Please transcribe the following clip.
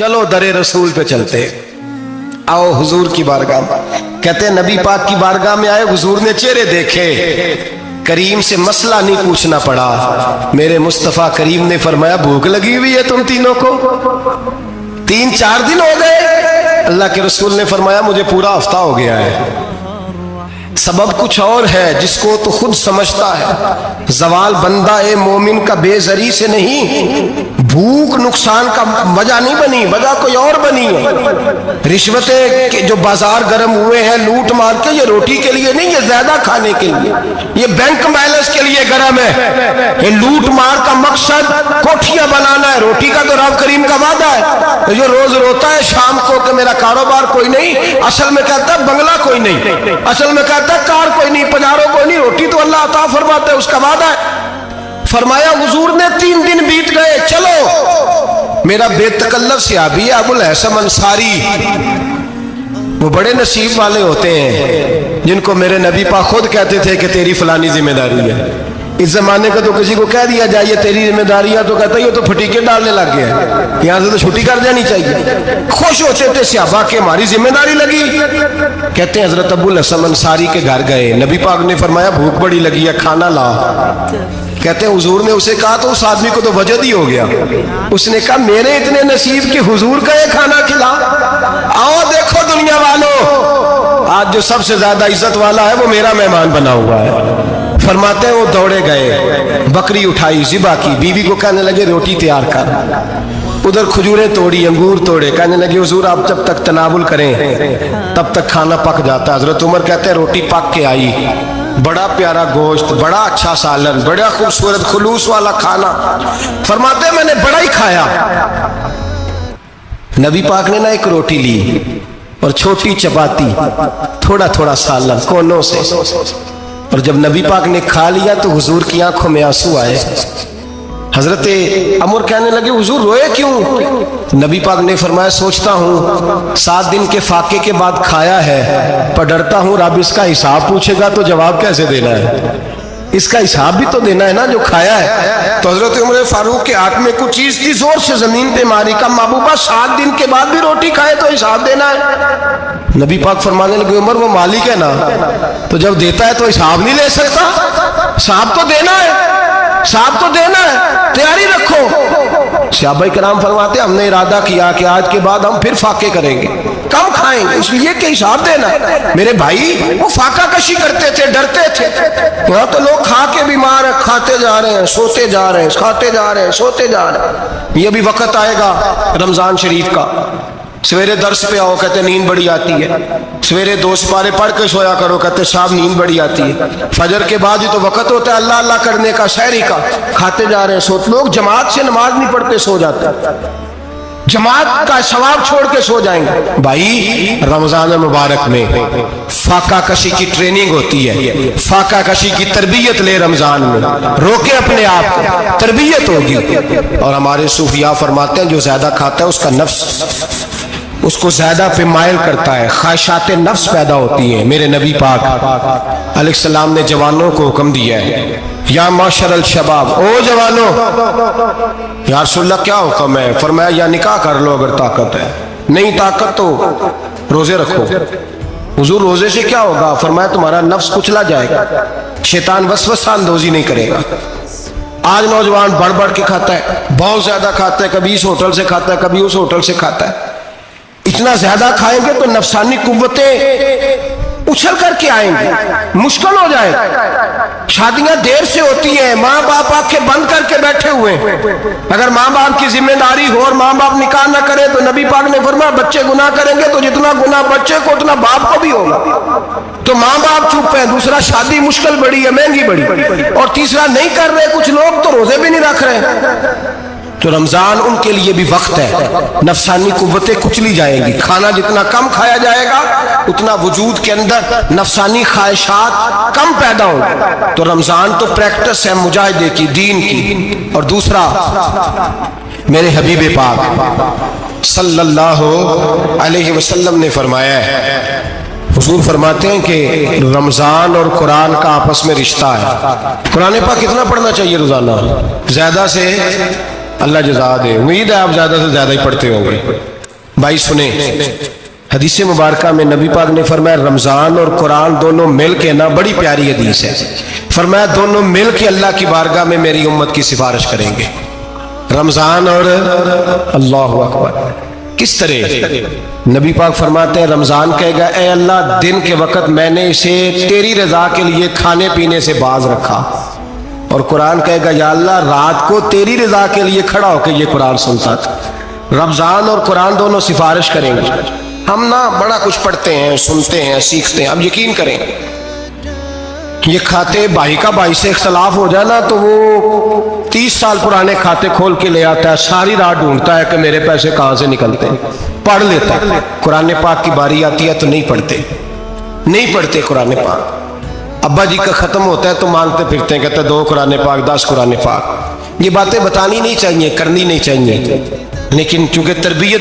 چلو در رسول پہ چلتے، آؤ حضور کی بارگاہ میں۔ کہتے ہیں نبی پاک کی بارگاہ میں آئے، حضور نے چہرے دیکھے، کریم سے مسئلہ نہیں پوچھنا پڑا۔ میرے مصطفیٰ کریم نے فرمایا بھوک لگی ہوئی ہے تم تینوں کو؟ 3-4 دن ہو گئے؟ اللہ کے رسول نے فرمایا مجھے پورا ہفتہ ہو گیا ہے۔ سبب کچھ اور ہے جس کو تو خود سمجھتا ہے۔ زوال بندہ مومن کا بے زری سے نہیں، بھوک نقصان کا وجہ نہیں بنی، وجہ کوئی اور بنی ہے۔ رشوتیں جو بازار گرم ہوئے ہیں لوٹ مار کے، یہ روٹی کے لیے نہیں، یہ زیادہ کھانے کے لیے، یہ بینک بیلنس کے لیے گرم ہے۔ یہ لوٹ مار کا مقصد کوٹھیاں بنانا ہے، روٹی کا تو رب کریم کا وعدہ ہے۔ جو روز روتا ہے شام کو کہ میرا کاروبار کوئی نہیں، اصل میں کہتا ہے بنگلہ کوئی نہیں، اصل میں کہتا ہے کار کوئی نہیں، پجارو کوئی نہیں، روٹی تو اللہ عطا فرماتا ہے، اس کا وعدہ ہے۔ فرمایا حضور نے 3 دن بیت گئے، چلو میرا بے تکلف صحابی ہے ابو الحسن انصاری، وہ بڑے نصیب والے ہوتے ہیں جن کو میرے نبی پاک خود کہتے تھے کہ تیری فلانی ذمہ داری ہے۔ اس زمانے کا تو کسی کو کہہ دیا جائے یہ تیری ذمہ داری ہے تو کہتا ہے یہ تو پھٹیکے ڈالنے لگ گیا ہے، یہاں سے تو چھٹی کر جانی چاہیے۔ خوش ہوتے تھے صحابہ کہ ہماری ذمہ داری لگی۔ کہتے ہیں حضرت ابو الحسن انصاری کے گھر گئے، نبی پاک نے فرمایا بھوک بڑی لگی ہے کھانا لا۔ کہتے ہیں حضور نے اسے کہا تو اس آدمی کو تو وجد ہی ہو گیا، اس نے کہا میرے اتنے نصیب کہ حضور کا یہ کھانا کھلا۔ آؤ دیکھو دنیا والوں، آج جو سب سے زیادہ عزت والا ہے وہ میرا مہمان بنا ہوا ہے۔ فرماتے ہیں وہ دوڑے گئے، بکری اٹھائی ذبح کی، بیوی کو کہنے لگے روٹی تیار کر، ادھر کھجوریں توڑی، انگور توڑے، کہنے لگے حضور آپ جب تک تناول کریں تب تک کھانا پک جاتا ہے۔ حضرت عمر کہتے ہیں روٹی پک کے آئی، بڑا پیارا گوشت، بڑا اچھا سالن، بڑا خوبصورت خلوص والا کھانا۔ فرماتے ہیں میں نے بڑا ہی کھایا۔ نبی پاک نے نہ ایک روٹی لی اور چھوٹی چپاتی، تھوڑا تھوڑا سالن کونوں سے، اور جب نبی پاک نے کھا لیا تو حضور کی آنکھوں میں آنسو آئے۔ حضرت عمر کہنے لگے حضور روئے کیوں؟ نبی پاک نے فرمایا سوچتا ہوں 7 دن کے فاقے کے بعد کھایا ہے، پر ڈرتا ہوں رب اس کا حساب پوچھے گا تو جواب کیسے دینا ہے، اس کا حساب بھی تو دینا ہے نا جو کھایا ہے۔ تو حضرت عمر فاروق کے ہاتھ میں کچھ چیز تھی، زور سے زمین پہ ماری، کا محبوبہ 7 دن کے بعد بھی روٹی کھائے تو حساب دینا ہے۔ نبی پاک فرمانے لگے عمر وہ مالک ہے نا، تو جب دیتا ہے تو حساب نہیں لے سکتا، حساب تو دینا ہے، حساب تو دینا ہے، تیاری رکھو۔ صحابہ کرام فرماتے ہیں ہم نے ارادہ کیا کہ آج کے بعد ہم پھر فاقے کریں گے، کم کھائیں گے، اس لیے کہ حساب دینا ہے۔ میرے بھائی وہ فاقہ کشی کرتے تھے، ڈرتے تھے۔ وہاں تو لوگ کھا کے بیمار ہیں، کھاتے جا رہے ہیں، سوتے جا رہے ہیں، کھاتے جا رہے ہیں، سوتے جا رہے ہیں۔ یہ بھی وقت آئے گا رمضان شریف کا، سویرے درس پہ آؤ کہتے نیند بڑی آتی ہے، سویرے 2 سپارے پڑھ کے سویا کرو کہتے صاحب نیند بڑی آتی ہے، فجر کے بعد ہی تو وقت ہوتا ہے اللہ اللہ کرنے کا، سحری کا، کھاتے جا رہے ہیں، سوتے۔ لوگ جماعت سے نماز نہیں پڑھتے سو جاتے، جماعت کا ثواب چھوڑ کے سو جائیں گے۔ بھائی رمضان مبارک میں فاقہ کشی کی ٹریننگ ہوتی ہے، فاقہ کشی کی تربیت لے، رمضان میں روکے اپنے آپ کو، تربیت ہوگی۔ اور ہمارے صوفیاء فرماتے ہیں جو زیادہ کھاتا ہے اس کا نفس اس کو زیادہ پہ مائل کرتا ہے، خواہشات نفس پیدا ہوتی ہیں۔ میرے نبی پاک علیہ السلام نے جوانوں کو حکم دیا ہے یا معاشر الشباب، او جوانوں، یا رسول اللہ کیا حکم ہے؟ فرمایا یا نکاح کر لو اگر طاقت ہے، نہیں طاقت تو روزے رکھو۔ حضور روزے سے کیا ہوگا؟ فرمایا تمہارا نفس کچلا جائے گا، شیطان وسوسہ اندوزی نہیں کرے گا۔ آج نوجوان بڑھ بڑھ کے کھاتا ہے، بہت زیادہ کھاتا ہے، کبھی اس ہوٹل سے کھاتا ہے، کبھی اس ہوٹل سے کھاتا ہے۔ اتنا زیادہ کھائیں گے تو نفسانی قوتیں اچھل کر کے آئیں گے، مشکل ہو جائے۔ شادیاں دیر سے ہوتی ہیں، ماں باپ آنکھیں بند کر کے بیٹھے ہوئے ہیں۔ اگر ماں باپ کی ذمہ داری ہو اور ماں باپ نکاح نہ کرے تو نبی پاک نے فرمایا بچے گناہ کریں گے تو جتنا گناہ بچے کو اتنا باپ کو بھی ہوگا۔ تو ماں باپ چپ ہیں، دوسرا شادی مشکل بڑی ہے، مہنگی بڑی، اور تیسرا نہیں کر رہے، کچھ لوگ تو روزے بھی نہیں رکھ رہے۔ تو رمضان ان کے لیے بھی وقت ہے، نفسانی قوتیں کچلی جائیں گی۔ کھانا جتنا کم کھایا جائے گا اتنا وجود کے اندر نفسانی خواہشات کم پیدا ہوں گی۔ تو رمضان تو پریکٹس ہے مجاہدے کی، دین کی۔ اور دوسرا میرے حبیب پاک صلی اللہ علیہ وسلم نے فرمایا ہے، حضور فرماتے ہیں کہ رمضان اور قرآن کا آپس میں رشتہ ہے۔ قرآن پاک کتنا پڑھنا چاہیے روزانہ؟ زیادہ سے اللہ جزا دے. امید ہے آپ زیادہ سے زیادہ ہی پڑھتے ہوں گے. بھائی سنیں, حدیث مبارکہ میں نبی پاک نے فرمایا رمضان اور قرآن دونوں مل کے نا, بڑی پیاری حدیث ہے, فرمایا دونوں مل کے اللہ کی بارگاہ میں میری امت کی سفارش کریں گے. رمضان اور اللہ اکبر. کس طرح؟ نبی پاک فرماتے ہیں رمضان کہے گا اے اللہ دن کے وقت میں نے اسے تیری رضا کے لیے کھانے پینے سے باز رکھا, اور قرآن کہے گا یا اللہ رات کو تیری رضا کے لیے کھڑا ہو کے یہ قرآن سنتا تھا. رمضان اور قرآن دونوں سفارش کریں گے. ہم نا بڑا کچھ پڑھتے ہیں, سنتے ہیں, سیکھتے ہیں. اب یقین کریں یہ کھاتے بھائی کا بھائی سے اختلاف ہو جائے نا تو وہ 30 سال پرانے کھاتے کھول کے لے آتا ہے, ساری رات ڈھونڈتا ہے کہ میرے پیسے کہاں سے نکلتے ہیں, پڑھ لیتا ہے. قرآن پاک کی باری آتی ہے تو نہیں پڑھتے قرآن پاک. ابا جی کا ختم ہوتا ہے تو مانگتے پھرتے ہیں, کہتے ہیں 2 قرآن پاک 10 قرآن پاک. یہ باتیں بتانی نہیں چاہیے, کرنی نہیں چاہیے, لیکن چونکہ تربیت